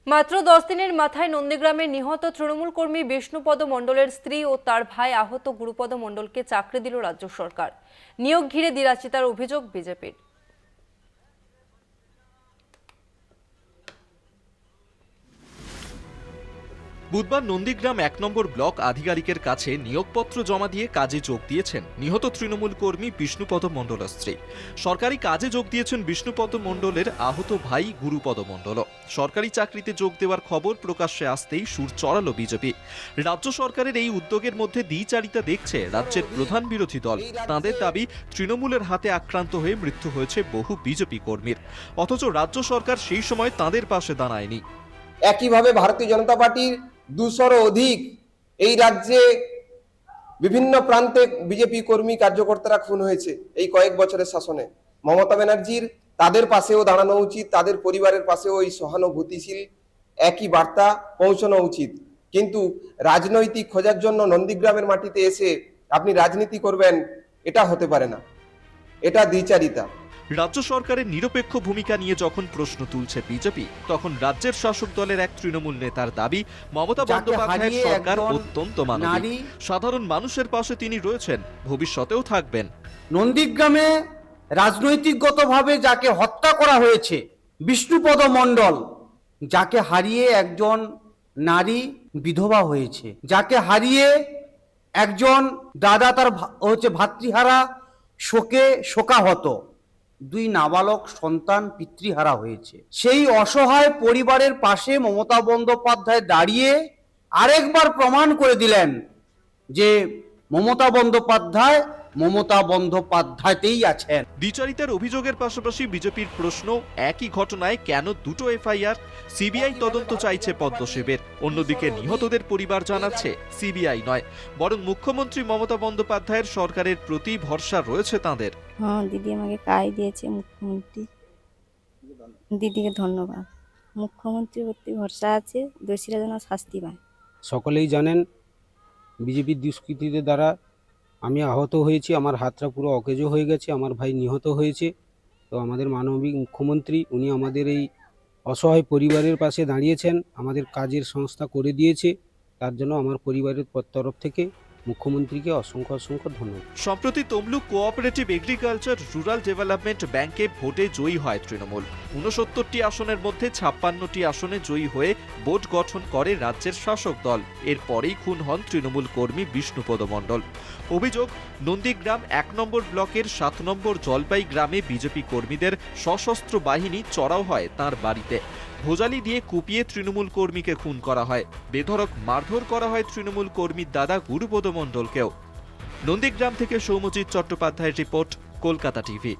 মাত্র 10 দিনের মাথায় নন্দীগ্রামে নিহত তৃণমূল কর্মী বিষ্ণুপদ মণ্ডলের স্ত্রী ও তার ভাই আহত গুরুপদ মণ্ডলকে চাকরি দিল রাজ্য সরকার। নিয়োগ ঘিরে দিরাচিতার অভিযোগ বিজেপির। বুধবার নন্দীগ্রাম 1 নম্বর ব্লক আধিকারিকের কাছে নিয়োগপত্র জমা দিয়ে কাজে যোগ দিয়েছেন নিহত তৃণমূল কর্মী বিষ্ণুপদ মণ্ডলের স্ত্রী। সরকারি কাজে যোগ দিয়েছেন বিষ্ণুপদ মণ্ডলের আহত ভাই গুরুপদ মণ্ডল। সরকারি চাকরিতে যোগ দেওয়ার খবর প্রকাশ্যে আসতেই সুর চড়ালো বিজেপি। রাজ্য সরকারের এই উদ্যোগের মধ্যে দ্বিচারিতা দেখছে রাজ্যের প্রধান বিরোধী দল। তাঁদের দাবি, তৃণমূলের হাতে আক্রান্ত হয়ে মৃত্যু হয়েছে বহু বিজেপি কর্মীর, অথচ রাজ্য সরকার সেই সময় তাঁদের পাশে দাঁড়ায়নি। একইভাবে ভারতীয় জনতা পার্টির 200-র অধিক এই রাজ্যে বিভিন্ন প্রান্তে বিজেপি কর্মী কার্যকর্তারা খুন হয়েছে এই কয়েক বছরের শাসনে। মমতা ব্যানার্জির তাদের পাশেও দাঁড়ানো উচিত, তাদের পরিবারের পাশেও এই সহানুভূতিশীল একই বার্তা পৌঁছানো উচিত। কিন্তু রাজনৈতিক খোঁজার জন্য নন্দীগ্রামের মাটিতে এসে আপনি রাজনীতি করবেন, এটা হতে পারে না, এটা দ্বিচারিতা। রাজ্য সরকারের নিরপেক্ষ ভূমিকা নিয়ে যখন প্রশ্ন তুলছে বিজেপি, তখন রাজ্যের শাসক দলের এক তৃণমূল নেতার দাবি, মমতা বন্দ্যোপাধ্যায়ের সরকার অত্যন্ত মানবিক, সাধারণ মানুষের পাশে তিনি রয়েছেন, ভবিষ্যতেও থাকবেন। নন্দীগ্রামে রাজনৈতিকগতভাবে যাকে হত্যা করা হয়েছে বিষ্ণুপদ মণ্ডল, যাকে হারিয়ে একজন নারী বিধবা হয়েছে, যাকে হারিয়ে একজন দাদা তার ভাতৃহারা শোকে শোকাহত, 2 নাবালক সন্তান পিতৃহারা হয়েছে। সেই অসহায় পরিবারের পাশে মমতা বন্দ্যোপাধ্যায় দাঁড়িয়ে আরেকবার প্রমাণ করে দিলেন যে মমতা বন্দ্যোপাধ্যায়তেই আছেন। দ্বিচারিতার অভিযোগের পাশাপাশি বিজেপির প্রশ্ন, একই ঘটনায় কেন দুটো এফআইআর? সিবিআই তদন্ত চাইছে পদ্মশিবের। অন্যদিকে নিহতদের পরিবার জানাচ্ছে সিবিআই নয়, বরং মুখ্যমন্ত্রী মমতা বন্দ্যোপাধ্যায়ের সরকারের প্রতি ভরসা রয়েছে তাঁদের। হ্যাঁ, দিদি আমাকে কাজ দিয়েছে মুখ্যমন্ত্রী, দিদিকে ধন্যবাদ। মুখ্যমন্ত্রীর প্রতি ভরসা আছে, দোষীরা যেন শাস্তি পায়। সকলেই জানেন বিজেপির দুষ্কৃতীদের দ্বারা আমি আহত হয়েছি, আমার হাতটা পুরো অকেজো হয়ে গেছে, আমার ভাই নিহত হয়েছে। তো আমাদের মানবিক মুখ্যমন্ত্রী, উনি আমাদের এই অসহায় পরিবারের পাশে দাঁড়িয়েছেন, আমাদের কাজের সংস্থা করে দিয়েছে। তার জন্য আমার পরিবারের তরফ থেকে মুখ্যমন্ত্রীকে অসংখ্য অসংখ্য ধন্যবাদ। সম্প্রতি Tamluk cooperative agriculture rural development ব্যাংকে ভোটে জয়ী হয় তৃণমূল। 69টি আসনের মধ্যে 56টি আসনে জয়ী হয়ে বোর্ড গঠন করে রাজ্যের শাসক দল। এরপরেই খুন হন তৃণমূল কর্মী বিষ্ণুপদ মণ্ডল। অভিযোগ, নন্দীগ্রাম 1 নম্বর ব্লকের 7 নম্বর জলপাই গ্রামে বিজেপি কর্মীদের সশস্ত্র বাহিনী চড়াও হয় তাঁর বাড়িতে। ভোজালি দিয়ে কুপিয়ে তৃণমূল কর্মীকে খুন করা হয়। বেধড়ক মারধর করা হয় তৃণমূল কর্মীর দাদা গুরুপদ মণ্ডলকেও। নন্দীগ্রাম থেকে সৌম্যজিৎ চট্টোপাধ্যায়ের রিপোর্ট, কলকাতা টিভি।